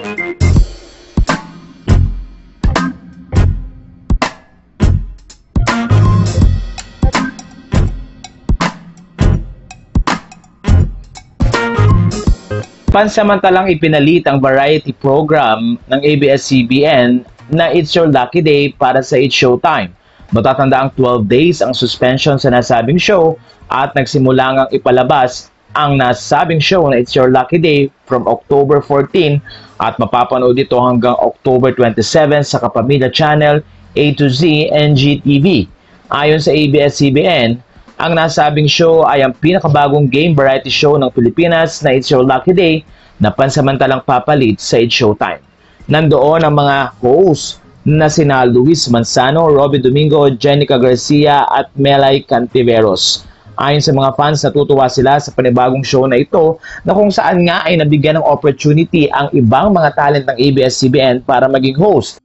Pansamantalang ipinalit ang variety program ng ABS-CBN na It's Your Lucky Day para sa It's Showtime. Matatanda ang 12 days ang suspension sa nasabing show at nagsimula ngang ipalabas ang nasabing show na It's Your Lucky Day from October 14 at mapapanood ito hanggang October 27 sa Kapamilya Channel A to Z NGTV. Ayon sa ABS-CBN, ang nasabing show ay ang pinakabagong game variety show ng Pilipinas na It's Your Lucky Day na pansamantalang papalit sa It's Showtime. Nandoon ang mga hosts na sina Luis Manzano, Robby Domingo, Jenica Garcia at Melay Cantiveros. Ayon sa mga fans, natutuwa sila sa panibagong show na ito na kung saan nga ay nabigyan ng opportunity ang ibang mga talent ng ABS-CBN para maging host.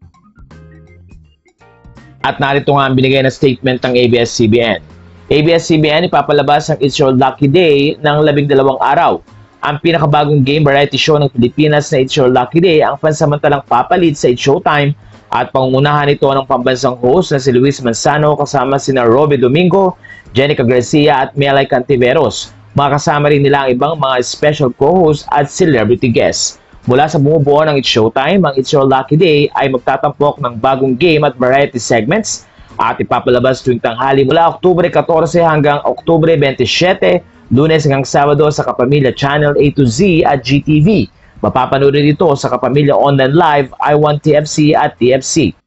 At narito nga ang binigay na statement ng ABS-CBN. ABS-CBN ipapalabas ang It's Your Lucky Day ng 12 araw. Ang pinakabagong game variety show ng Pilipinas na It's Your Lucky Day ang pansamantalang papalit sa It's Showtime at pangungunahan ito ng pambansang host na si Luis Manzano kasama sina Robby Domingo, Jenica Garcia at Melay Cantiveros. Makasama rin nila ang ibang mga special co-hosts at celebrity guests. Mula sa bumubuo ng It's Showtime, ang It's Your Lucky Day ay magtatampok ng bagong game at variety segments at ipapalabas tuwing tanghali mula Oktubre 14 hanggang Oktubre 27, Lunes hanggang Sabado sa Kapamilya Channel A to Z at GTV. Mapapanood rin ito sa Kapamilya Online Live, I1 TFC at TFC.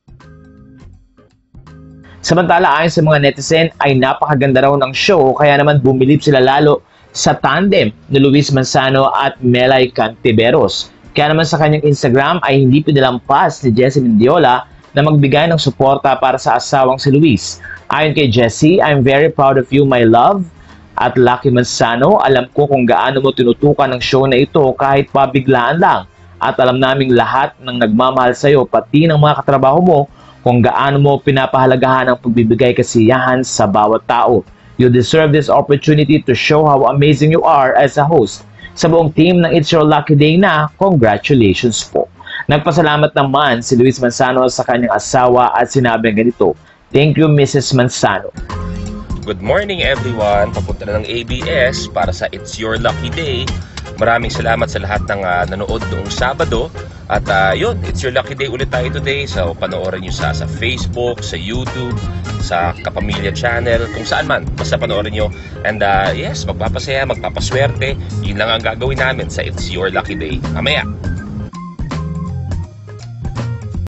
Samantala, ayon sa mga netizen ay napakaganda raw ng show kaya naman bumilib sila lalo sa tandem ni Luis Manzano at Melay Cantiveros. Kaya naman sa kanyang Instagram ay hindi pinalampas ni Jessie Mendiola na magbigay ng suporta para sa asawang si Luis. Ayon kay Jessie, I'm very proud of you, my love. At Lucky Manzano, alam ko kung gaano mo tinutukan ng show na ito kahit pabiglaan lang. At alam naming lahat ng nagmamahal sa iyo, pati ng mga katrabaho mo, kung gaano mo pinapahalagahan ang pagbibigay kasiyahan sa bawat tao. You deserve this opportunity to show how amazing you are as a host. Sa buong team ng It's Your Lucky Day na, congratulations po. Nagpasalamat naman si Luis Manzano sa kanyang asawa at sinabing ganito, "Thank you, Mrs. Manzano." Good morning everyone, papunta na ng ABS para sa It's Your Lucky Day. Maraming salamat sa lahat ng nanood noong Sabado. At yun, It's Your Lucky Day ulit tayo today. So panoorin nyo sa Facebook, sa YouTube, sa Kapamilya Channel, kung saan man, basta panoorin nyo. And yes, magpapasaya, magpapaswerte. Yun lang ang gagawin namin sa It's Your Lucky Day. Mamaya.